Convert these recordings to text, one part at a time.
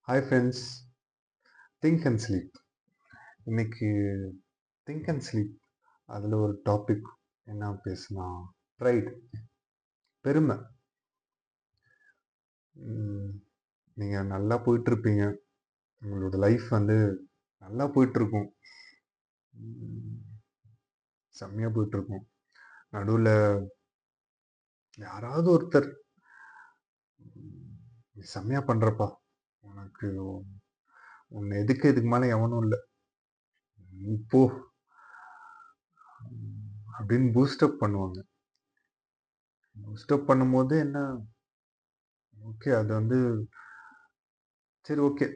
Hi friends. Think and sleep. இன்னைக்கு think and sleep அதில் ஒரு டாபிக் என்ன பேசலாம்? ப்ரைட், பெருமை. நீங்கள் நல்லா போயிட்டுருப்பீங்க, உங்களோட லைஃப் வந்து நல்லா போயிட்டுருக்கும், செம்மையாக போயிட்டுருக்கும். நடுவில் யாராவது ஒருத்தர் நீ செம்மையாக பண்ணுறப்பா, உனக்கு உன்னை இதுக்கு மேலே எவனும் இல்லை, இப்போ அப்படின்னு பூஸ்டப் பண்ணுவாங்க. பூஸ்டப் பண்ணும்போது என்ன, ஓகே அது வந்து சரி ஓகே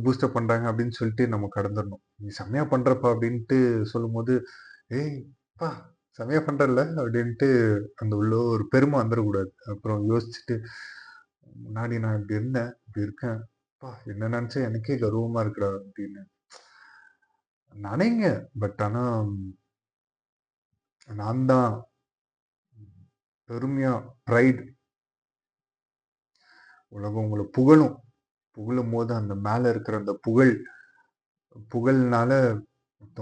பூஸ்டப் பண்ணுறாங்க அப்படின்னு சொல்லிட்டு நம்ம கடந்துடணும். நீ செம்மையாக பண்ணுறப்பா அப்படின்ட்டு சொல்லும்போது, ஏய் பா செம்மையாக பண்ணுறல அப்படின்ட்டு அந்த உள்ள ஒரு பெருமை வந்துடக்கூடாது. அப்புறம் யோசிச்சுட்டு, முன்னாடி நான் இப்படி இருந்தேன், இப்படி இருக்கேன், பா என்ன நினச்சா எனக்கே கர்வமாக இருக்குடா அப்படின்னு நினைங்க. பட் ஆனால் நான் தான் பெருமையாக ப்ரைட், உலகம் உங்களை புகழும் போது அந்த மேலே இருக்கிற அந்த புகழ்னால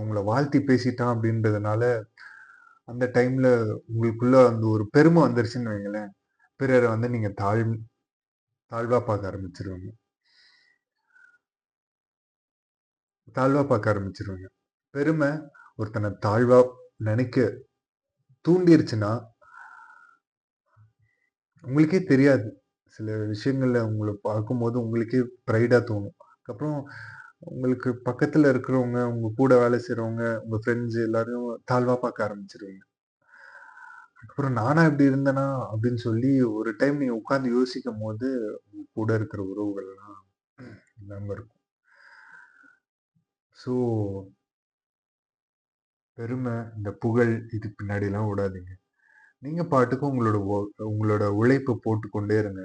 உங்களை வாழ்த்தி பேசிட்டான் அப்படின்றதுனால அந்த டைம்ல உங்களுக்குள்ள அந்த ஒரு பெருமை வந்துருச்சுன்னு வைங்களேன், பிறரை வந்து நீங்க தாழ்வா பார்க்க ஆரம்பிச்சிருவீங்க. பெருமை ஒருத்தனை தாழ்வா நினைக்க தூண்டிருச்சுன்னா உங்களுக்கே தெரியாது. சில விஷயங்கள்ல உங்களை பார்க்கும்போது உங்களுக்கே ப்ரைடா தோணும். அதுக்கப்புறம் உங்களுக்கு பக்கத்துல இருக்கிறவங்க, உங்க கூட வேலை செய்றவங்க, உங்க ஃப்ரெண்ட்ஸ் எல்லாரையும் தாழ்வா பார்க்க ஆரம்பிச்சிருவீங்க. அதுக்கப்புறம் நானா இப்படி இருந்தேனா அப்படின்னு சொல்லி ஒரு டைம் நீங்க உட்கார்ந்து யோசிக்கும்போது, உங்க கூட இருக்கிற உறவுகள்லாம் இல்லாம இருக்கும். ஸோ பெருமை, இந்த புகழ் இது பின்னாடிலாம் ஓடாதீங்க. நீங்க பாட்டுக்கு உங்களோட உழைப்ப போட்டுக்கொண்டே இருங்க.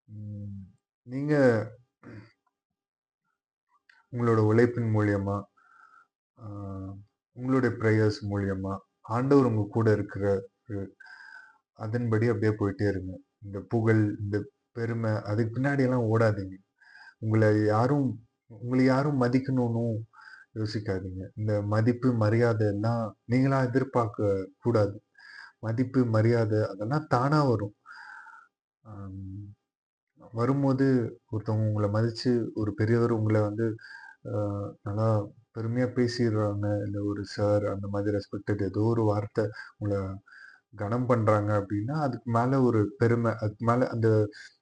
ம். நீங்க உங்களோட உழைப்பின் மூலியமா, ஆ உங்களுடைய பிரேயர்ஸ் மூலியமா, ஆண்டவர் உங்க கூட இருக்கிறாரு. அதன்படி அப்படியே போயிட்டே இருங்க. இந்த புகழ், இந்த பெருமை அதுக்கு பின்னாடிலாம் ஓடாதீங்க. உங்கள யாரும் உங்கள யாரும் மதிக்கணும்னும் யோசிக்காதீங்க. இந்த மதிப்பு, மரியாதை எல்லாம் நீங்களா எதிர்பார்க்க கூடாது. மதிப்பு, மரியாதை அதெல்லாம் தானா வரும். அம் வரும்போது ஒருத்தவங்க உங்கள மதிச்சு ஒரு பெரியவர் உங்கள வந்து நல்லா பெருமையா பேசிடுறாங்க. இல்ல ஒரு சார் அந்த மாதிரி ரெஸ்பெக்டட் ஏதோ ஒரு வார்த்தை உங்கள கனம் பண்றாங்க அப்படின்னா, அதுக்கு மேல ஒரு பெருமை. அதுக்கு மேல அந்த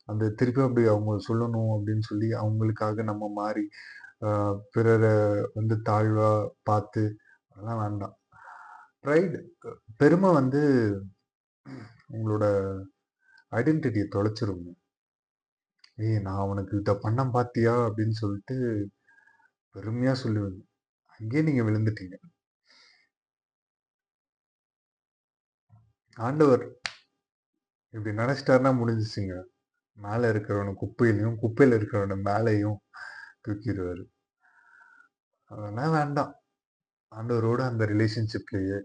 அந்த திருப்பி அப்படி அவங்க சொல்லணும் அப்படின்னு சொல்லி அவங்களுக்காக நம்ம மாறி, அ பிறர வந்து தாழ்வா பார்த்து அதெல்லாம் வேண்டாம். ப்ரைட், பெருமை வந்து உங்களோட ஐடென்டிட்டிய தொலைச்சிருங்க. "ஏய் நான் உனக்கு இத பண்ணேன் பார்த்தியா?" அப்படின்னு சொல்லிட்டு பெருமையா சொல்லுவீங்க. அங்கேயே நீங்க விழுந்துட்டீங்க. ஆண்டவர் இப்படி நெனச்சிட்டாருன்னா முடிஞ்சுச்சுங்க. மேல இருக்கிறவன குப்பையிலயும், குப்பையில இருக்கிறவன மேலயும் தூக்கிருவாரு. அதெல்லாம் வேண்டாம். ஆண்டவரோட அந்த ரிலேஷன்ஷிப்லயே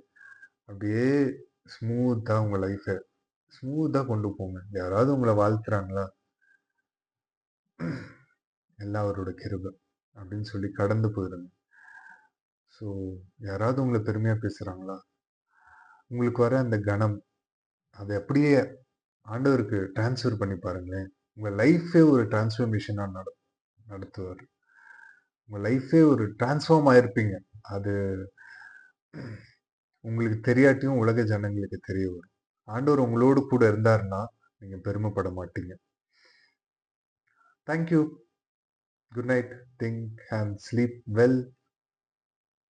அப்படியே ஸ்மூத்தா உங்க லைஃப ஸ்மூத்தா கொண்டு போங்க. யாராவது உங்கள வாழ்த்துறாங்களா? எல்லாம் அவரோட கிருபை அப்படின்னு சொல்லி கடந்து போயிடுங்க. ஸோ யாராவது உங்கள பெருமையா பேசுறாங்களா? உங்களுக்கு வர அந்த கனம், அத அப்படியே ஆண்டவருக்கு ட்ரான்ஸ்ஃபர் பண்ணி பாருங்களேன். உங்க லைஃபே ஒரு டிரான்ஸ்ஃபர்மேஷனா நடத்துவாரு. உங்க லைஃபே ஒரு டிரான்ஸ்ஃபார்ம் ஆயிருப்பீங்க. அது உங்களுக்கு தெரியாட்டியும் உலக ஜனங்களுக்கு தெரிய வரும். ஆண்டவர் உங்களோடு கூட இருந்தாருன்னா, நீங்க பெருமைப்பட மாட்டீங்க. Thank you. Good night. Think and sleep well.